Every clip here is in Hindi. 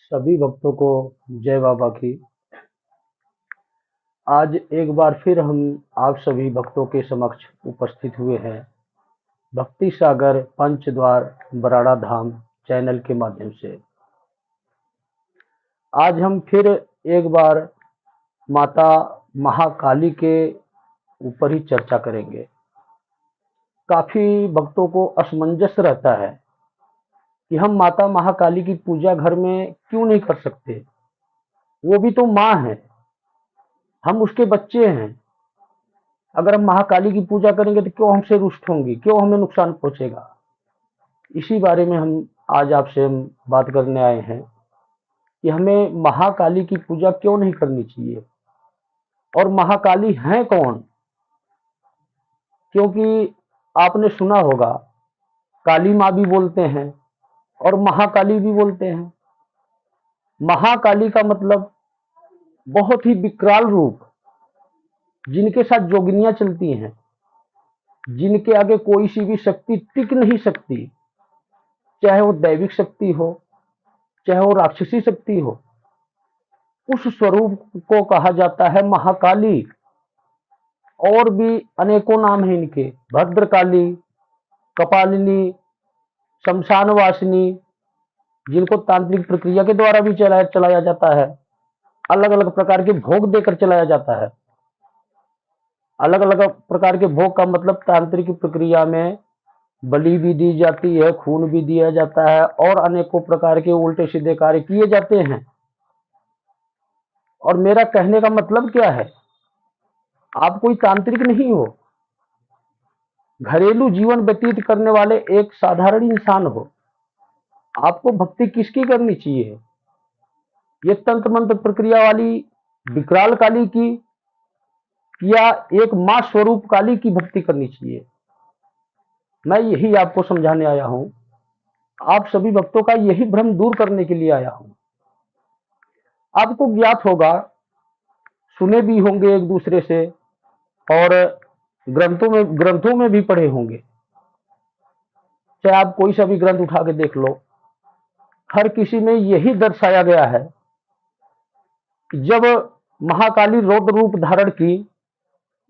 सभी भक्तों को जय बाबा की। आज एक बार फिर हम आप सभी भक्तों के समक्ष उपस्थित हुए हैं भक्ति सागर पंचद्वार बराड़ा धाम चैनल के माध्यम से। आज हम फिर एक बार माता महाकाली के ऊपर ही चर्चा करेंगे। काफी भक्तों को असमंजस रहता है कि हम माता महाकाली की पूजा घर में क्यों नहीं कर सकते। वो भी तो माँ है, हम उसके बच्चे हैं। अगर हम महाकाली की पूजा करेंगे तो क्यों हमसे रुष्ट होंगी, क्यों हमें नुकसान पहुंचेगा। इसी बारे में हम आज आपसे हम बात करने आए हैं कि हमें महाकाली की पूजा क्यों नहीं करनी चाहिए और महाकाली हैं कौन। क्योंकि आपने सुना होगा काली माँ भी बोलते हैं और महाकाली भी बोलते हैं। महाकाली का मतलब बहुत ही विकराल रूप, जिनके साथ जोगिनियां चलती हैं, जिनके आगे कोई सी भी शक्ति टिक नहीं सकती, चाहे वो दैविक शक्ति हो चाहे वो राक्षसी शक्ति हो। उस स्वरूप को कहा जाता है महाकाली। और भी अनेकों नाम हैं इनके, भद्रकाली, कपालिनी, शमशानवासिनी, जिनको तांत्रिक प्रक्रिया के द्वारा भी चलाया जाता है। अलग अलग प्रकार के भोग देकर चलाया जाता है। अलग अलग प्रकार के भोग का मतलब तांत्रिक प्रक्रिया में बलि भी दी जाती है, खून भी दिया जाता है और अनेकों प्रकार के उल्टे सीधे कार्य किए जाते हैं। और मेरा कहने का मतलब क्या है, आप कोई तांत्रिक नहीं हो, घरेलू जीवन व्यतीत करने वाले एक साधारण इंसान हो। आपको भक्ति किसकी करनी चाहिए? ये तंत्र मंत्र प्रक्रिया वाली विकराल काली की या एक मां स्वरूप काली की भक्ति करनी चाहिए? मैं यही आपको समझाने आया हूं। आप सभी भक्तों का यही भ्रम दूर करने के लिए आया हूं। आपको ज्ञात होगा, सुने भी होंगे एक दूसरे से और ग्रंथों में भी पढ़े होंगे। चाहे आप कोई सा भी ग्रंथ उठा के देख लो, हर किसी में यही दर्शाया गया है कि जब महाकाली रौद्र रूप धारण की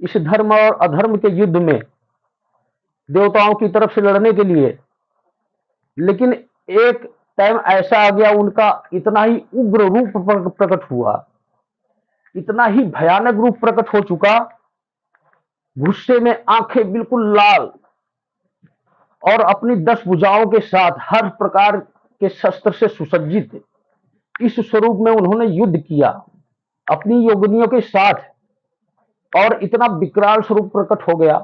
इस धर्म और अधर्म के युद्ध में देवताओं की तरफ से लड़ने के लिए, लेकिन एक टाइम ऐसा आ गया, उनका इतना ही उग्र रूप प्रकट हुआ, इतना ही भयानक रूप प्रकट हो चुका, गुस्से में आंखें बिल्कुल लाल और अपनी 10 भुजाओं के साथ हर प्रकार के शस्त्र से सुसज्जित इस स्वरूप में उन्होंने युद्ध किया अपनी योगिनियों के साथ। और इतना विकराल स्वरूप प्रकट हो गया,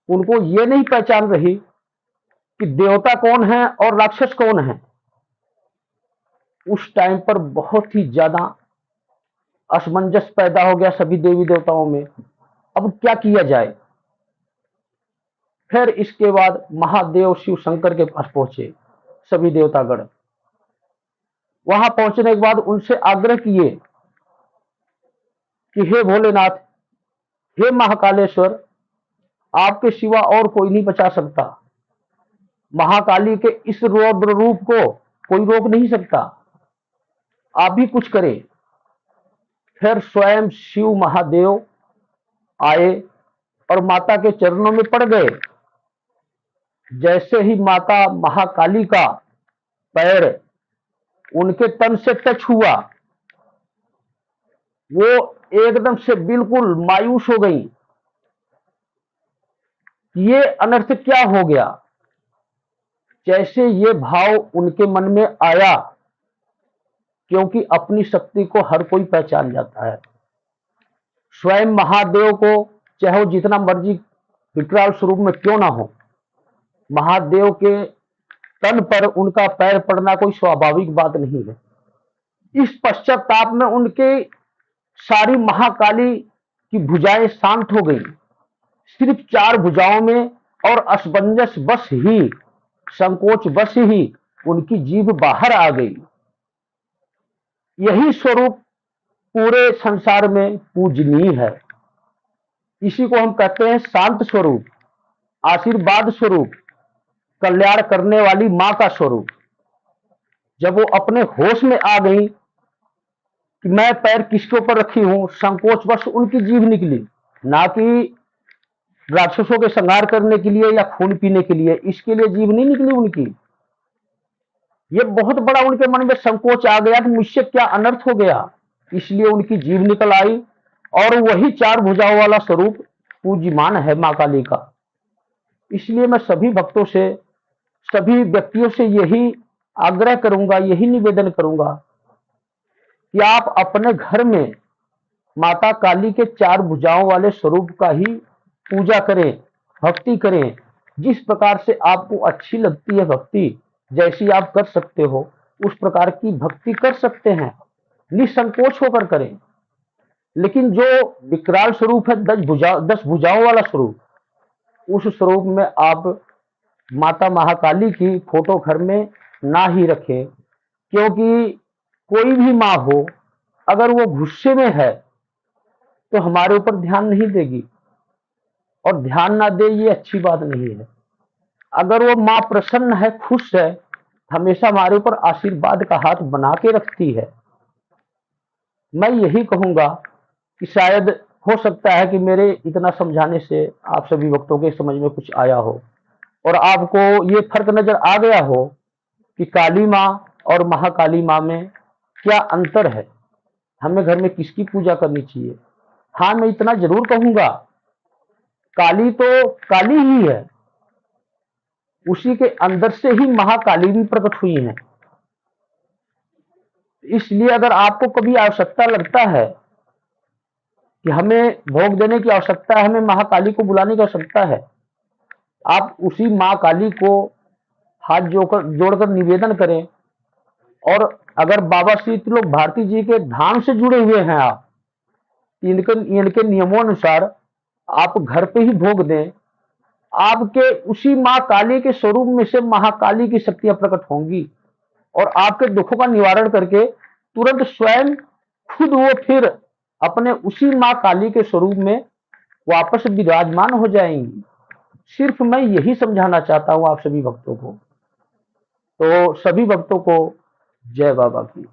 उनको ये नहीं पहचान रही कि देवता कौन है और राक्षस कौन है। उस टाइम पर बहुत ही ज्यादा असमंजस पैदा हो गया सभी देवी देवताओं में। अब क्या किया जाए? फिर इसके बाद महादेव शिव शंकर के पास पहुंचे सभी देवतागण। वहां पहुंचने के बाद उनसे आग्रह किए कि हे भोलेनाथ, हे महाकालेश्वर, आपके सिवा और कोई नहीं बचा सकता। महाकाली के इस रौद्र रूप को कोई रोक नहीं सकता, आप भी कुछ करें। फिर स्वयं शिव महादेव आए और माता के चरणों में पड़ गए। जैसे ही माता महाकाली का पैर उनके तन से टच हुआ, वो एकदम से बिल्कुल मायूस हो गई। ये अनर्थ क्या हो गया? जैसे ये भाव उनके मन में आया, क्योंकि अपनी शक्ति को हर कोई पहचान जाता है। स्वयं महादेव को चाहे वो जितना मर्जी विकराल स्वरूप में क्यों ना हो, महादेव के तन पर उनका पैर पड़ना कोई स्वाभाविक बात नहीं है। इस पश्चाताप में उनके सारी महाकाली की भुजाएं शांत हो गई। सिर्फ 4 भुजाओं में और असमंजस बस ही, संकोच बस ही उनकी जीभ बाहर आ गई। यही स्वरूप पूरे संसार में पूजनीय है। इसी को हम कहते हैं शांत स्वरूप, आशीर्वाद स्वरूप, कल्याण करने वाली मां का स्वरूप। जब वो अपने होश में आ गई कि मैं पैर किसके ऊपर रखी हूं, संकोचवश उनकी जीभ निकली, ना कि राक्षसों के संहार करने के लिए या खून पीने के लिए, इसके लिए जीभ नहीं निकली उनकी। ये बहुत बड़ा उनके मन में संकोच आ गया कि मुझसे क्या अनर्थ हो गया, इसलिए उनकी जीभ निकल आई। और वही चार भुजाओं वाला स्वरूप पूज्यमान है मां काली का। इसलिए मैं सभी भक्तों से, सभी व्यक्तियों से यही आग्रह करूंगा, यही निवेदन करूंगा कि आप अपने घर में माता काली के चार भुजाओं वाले स्वरूप का ही पूजा करें, भक्ति करें। जिस प्रकार से आपको अच्छी लगती है भक्ति, जैसी आप कर सकते हो उस प्रकार की भक्ति कर सकते हैं, निसंकोच होकर करें। लेकिन जो विकराल स्वरूप है, 10 भुजाओं वाला स्वरूप, उस स्वरूप में आप माता महाकाली की फोटो घर में ना ही रखें। क्योंकि कोई भी माँ हो, अगर वो गुस्से में है तो हमारे ऊपर ध्यान नहीं देगी, और ध्यान ना दे ये अच्छी बात नहीं है। अगर वो माँ प्रसन्न है, खुश है, हमेशा हमारे ऊपर आशीर्वाद का हाथ बना के रखती है। मैं यही कहूंगा कि शायद हो सकता है कि मेरे इतना समझाने से आप सभी भक्तों के समझ में कुछ आया हो, और आपको ये फर्क नजर आ गया हो कि काली माँ और महाकाली माँ में क्या अंतर है, हमें घर में किसकी पूजा करनी चाहिए। हाँ, मैं इतना जरूर कहूंगा, काली तो काली ही है, उसी के अंदर से ही महाकाली भी प्रकट हुई है। इसलिए अगर आपको कभी आवश्यकता लगता है कि हमें भोग देने की आवश्यकता है, हमें महाकाली को बुलाने की आवश्यकता है, आप उसी माँ काली को हाथ जोड़कर निवेदन करें। और अगर बाबा श्री त्रिलोक भारती जी के धाम से जुड़े हुए हैं आप, इनके नियमों अनुसार आप घर पे ही भोग दें, आपके उसी माँ काली के स्वरूप में से महाकाली की शक्तियां प्रकट होंगी, और आपके दुखों का निवारण करके तुरंत स्वयं खुद वो फिर अपने उसी माँ काली के स्वरूप में वापस विराजमान हो जाएंगी। सिर्फ मैं यही समझाना चाहता हूं आप सभी भक्तों को। तो सभी भक्तों को जय बाबा की।